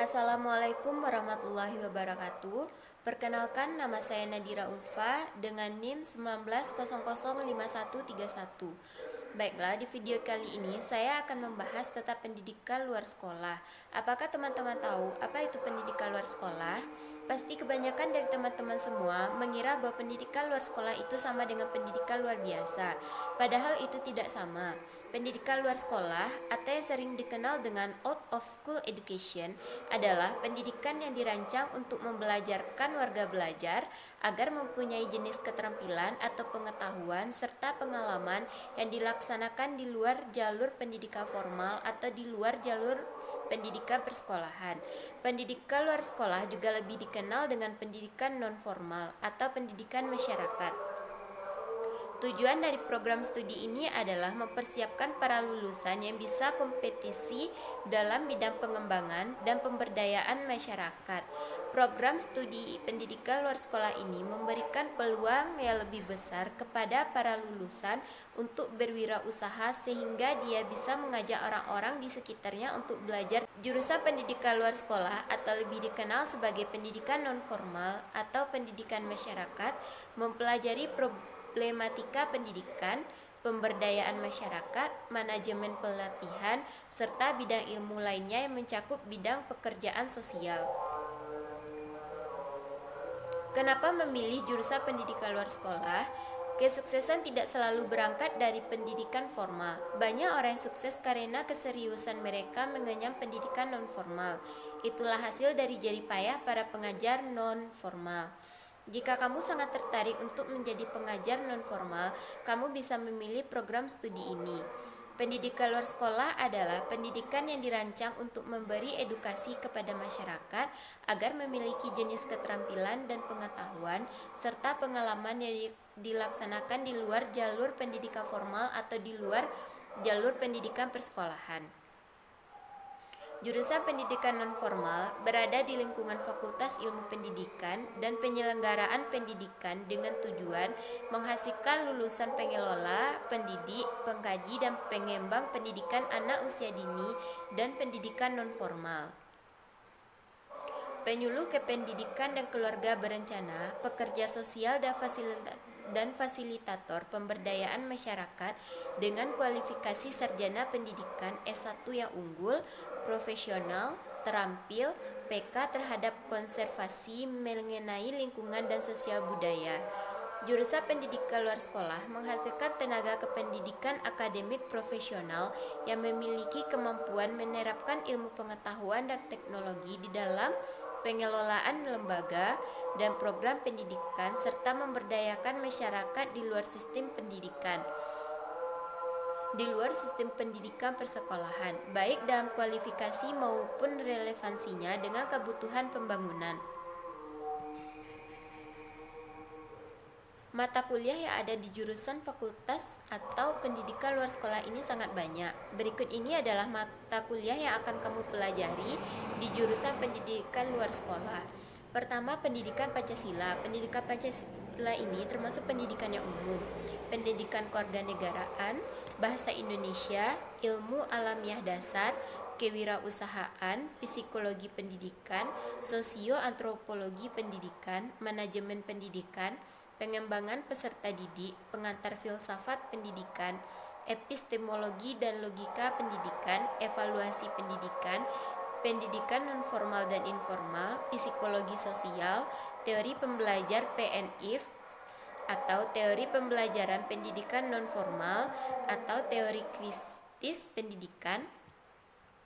Assalamualaikum warahmatullahi wabarakatuh. Perkenalkan, nama saya Nadira Ulfa dengan NIM 19005131. Baiklah, di video kali ini saya akan membahas tentang pendidikan luar sekolah. Apakah teman-teman tahu apa itu pendidikan luar sekolah? Pasti kebanyakan dari teman-teman semua mengira bahwa pendidikan luar sekolah itu sama dengan pendidikan luar biasa. Padahal itu tidak sama. Pendidikan luar sekolah atau yang sering dikenal dengan out of school education adalah pendidikan yang dirancang untuk membelajarkan warga belajar agar mempunyai jenis keterampilan atau pengetahuan serta pengalaman yang dilaksanakan di luar jalur pendidikan formal atau di luar jalur pendidikan persekolahan. Pendidikan luar sekolah juga lebih dikenal dengan pendidikan non-formal atau pendidikan masyarakat. Tujuan dari program studi ini adalah mempersiapkan para lulusan yang bisa kompetisi dalam bidang pengembangan dan pemberdayaan masyarakat. Program studi pendidikan luar sekolah ini memberikan peluang yang lebih besar kepada para lulusan untuk berwirausaha sehingga dia bisa mengajak orang-orang di sekitarnya untuk belajar. Jurusan pendidikan luar sekolah atau lebih dikenal sebagai pendidikan non-formal atau pendidikan masyarakat mempelajari problematika pendidikan, pemberdayaan masyarakat, manajemen pelatihan, serta bidang ilmu lainnya yang mencakup bidang pekerjaan sosial. Kenapa memilih jurusan pendidikan luar sekolah? Kesuksesan tidak selalu berangkat dari pendidikan formal. Banyak orang yang sukses karena keseriusan mereka mengenyam pendidikan non-formal. Itulah hasil dari jerih payah para pengajar non-formal. Jika kamu sangat tertarik untuk menjadi pengajar non-formal, kamu bisa memilih program studi ini. Pendidikan luar sekolah adalah pendidikan yang dirancang untuk memberi edukasi kepada masyarakat agar memiliki jenis keterampilan dan pengetahuan serta pengalaman yang dilaksanakan di luar jalur pendidikan formal atau di luar jalur pendidikan persekolahan. Jurusan pendidikan non-formal berada di lingkungan Fakultas Ilmu Pendidikan dan Penyelenggaraan Pendidikan dengan tujuan menghasilkan lulusan pengelola, pendidik, pengkaji, dan pengembang pendidikan anak usia dini dan pendidikan non-formal. Penyuluh kependidikan dan keluarga berencana, pekerja sosial dan fasilitator pemberdayaan masyarakat dengan kualifikasi sarjana pendidikan S1 yang unggul, profesional, terampil, PK terhadap konservasi mengenai lingkungan dan sosial budaya. Jurusan pendidikan luar sekolah menghasilkan tenaga kependidikan akademik profesional yang memiliki kemampuan menerapkan ilmu pengetahuan dan teknologi di dalam pengelolaan lembaga dan program pendidikan serta memberdayakan masyarakat di luar sistem pendidikan persekolahan, baik dalam kualifikasi maupun relevansinya dengan kebutuhan pembangunan. Mata kuliah yang ada di jurusan fakultas atau pendidikan luar sekolah ini sangat banyak. Berikut ini adalah mata kuliah yang akan kamu pelajari di jurusan pendidikan luar sekolah. Pertama, pendidikan Pancasila. Pendidikan Pancasila ini termasuk pendidikan yang umum, pendidikan kewarganegaraan, bahasa Indonesia, ilmu alamiah dasar, kewirausahaan, psikologi pendidikan, sosioantropologi pendidikan, manajemen pendidikan, pengembangan peserta didik, pengantar filsafat pendidikan, epistemologi dan logika pendidikan, evaluasi pendidikan, pendidikan non-formal dan informal, psikologi sosial, teori pembelajar PNIF atau teori pembelajaran pendidikan non-formal atau teori kritis pendidikan,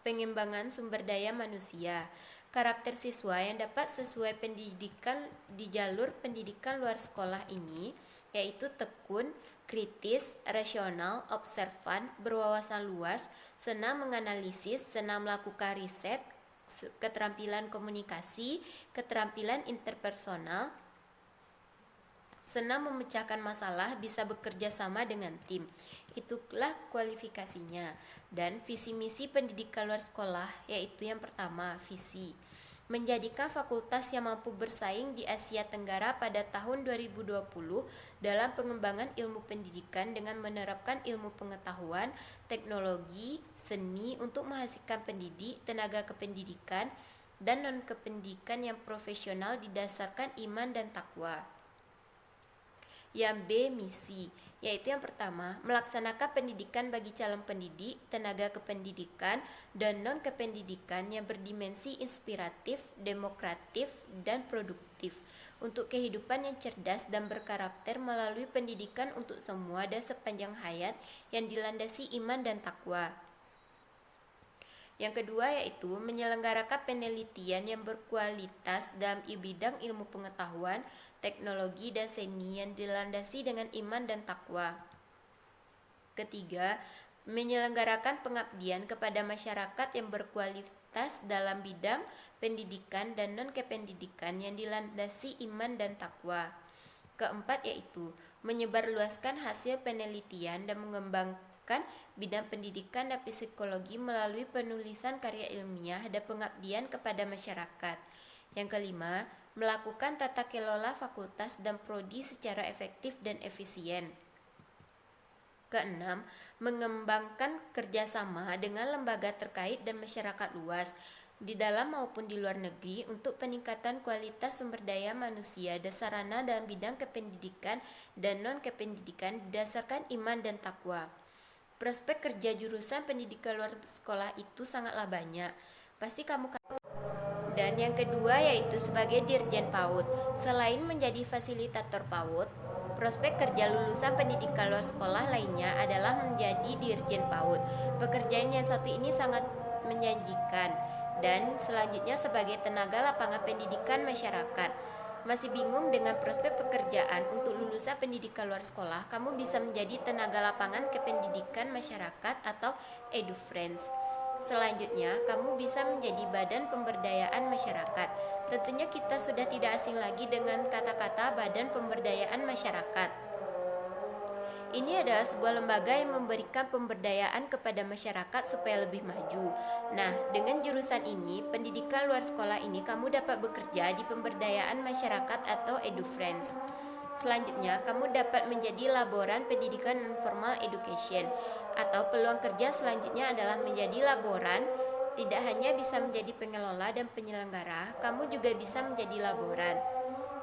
pengembangan sumber daya manusia. Karakter siswa yang dapat sesuai pendidikan di jalur pendidikan luar sekolah ini yaitu tekun, kritis, rasional, observan, berwawasan luas, senang menganalisis, senang melakukan riset, keterampilan komunikasi, keterampilan interpersonal, senang memecahkan masalah, bisa bekerja sama dengan tim. Itulah kualifikasinya. Dan visi misi pendidikan luar sekolah yaitu yang pertama, visi menjadikan fakultas yang mampu bersaing di Asia Tenggara pada tahun 2020 dalam pengembangan ilmu pendidikan dengan menerapkan ilmu pengetahuan, teknologi, seni untuk menghasilkan pendidik, tenaga kependidikan, dan non-kependidikan yang profesional didasarkan iman dan takwa. Yang B, misi, yaitu yang pertama, melaksanakan pendidikan bagi calon pendidik, tenaga kependidikan, dan non-kependidikan yang berdimensi inspiratif, demokratif, dan produktif untuk kehidupan yang cerdas dan berkarakter melalui pendidikan untuk semua dan sepanjang hayat yang dilandasi iman dan takwa. Yang kedua yaitu menyelenggarakan penelitian yang berkualitas dalam bidang ilmu pengetahuan, teknologi, dan seni yang dilandasi dengan iman dan takwa. Ketiga, menyelenggarakan pengabdian kepada masyarakat yang berkualitas dalam bidang pendidikan dan non-kependidikan yang dilandasi iman dan takwa. Keempat yaitu menyebarluaskan hasil penelitian dan mengembangkan bidang pendidikan dan psikologi melalui penulisan karya ilmiah dan pengabdian kepada masyarakat. Yang kelima, melakukan tata kelola fakultas dan prodi secara efektif dan efisien. Keenam, mengembangkan kerjasama dengan lembaga terkait dan masyarakat luas di dalam maupun di luar negeri untuk peningkatan kualitas sumber daya manusia dan sarana dalam bidang kependidikan dan non-kependidikan berdasarkan iman dan takwa. Prospek kerja jurusan pendidikan luar sekolah itu sangatlah banyak. Pasti kamu. Dan yang kedua yaitu sebagai dirjen PAUD. Selain menjadi fasilitator PAUD, prospek kerja lulusan pendidikan luar sekolah lainnya adalah menjadi dirjen PAUD. Pekerjaan yang satu ini sangat menjanjikan. Dan selanjutnya sebagai tenaga lapangan pendidikan masyarakat. Masih bingung dengan prospek pekerjaan untuk lulusan pendidikan luar sekolah? Kamu bisa menjadi tenaga lapangan kependidikan masyarakat atau EduFriends. Selanjutnya, kamu bisa menjadi badan pemberdayaan masyarakat. Tentunya kita sudah tidak asing lagi dengan kata-kata badan pemberdayaan masyarakat. Ini adalah sebuah lembaga yang memberikan pemberdayaan kepada masyarakat supaya lebih maju. Nah, dengan jurusan ini, pendidikan luar sekolah ini, kamu dapat bekerja di pemberdayaan masyarakat atau EduFriends. Selanjutnya, kamu dapat menjadi laboran pendidikan non-formal education, atau peluang kerja selanjutnya adalah menjadi laboran. Tidak hanya bisa menjadi pengelola dan penyelenggara, kamu juga bisa menjadi laboran.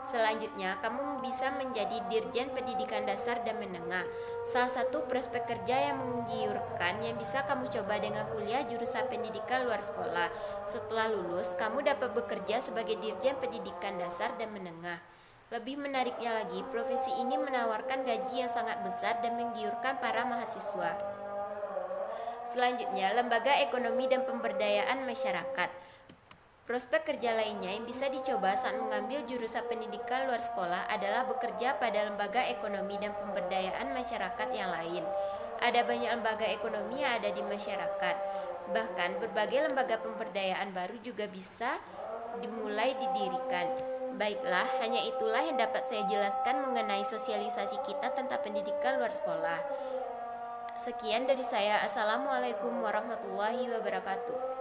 Selanjutnya, kamu bisa menjadi dirjen pendidikan dasar dan menengah. Salah satu prospek kerja yang menggiurkan yang bisa kamu coba dengan kuliah jurusan pendidikan luar sekolah. Setelah lulus, kamu dapat bekerja sebagai dirjen pendidikan dasar dan menengah. Lebih menariknya lagi, profesi ini menawarkan gaji yang sangat besar dan menggiurkan para mahasiswa. Selanjutnya, lembaga ekonomi dan pemberdayaan masyarakat. Prospek kerja lainnya yang bisa dicoba saat mengambil jurusan pendidikan luar sekolah adalah bekerja pada lembaga ekonomi dan pemberdayaan masyarakat yang lain. Ada banyak lembaga ekonomi yang ada di masyarakat. Bahkan berbagai lembaga pemberdayaan baru juga bisa dimulai didirikan. Baiklah, hanya itulah yang dapat saya jelaskan mengenai sosialisasi kita tentang pendidikan luar sekolah. Sekian dari saya. Assalamualaikum warahmatullahi wabarakatuh.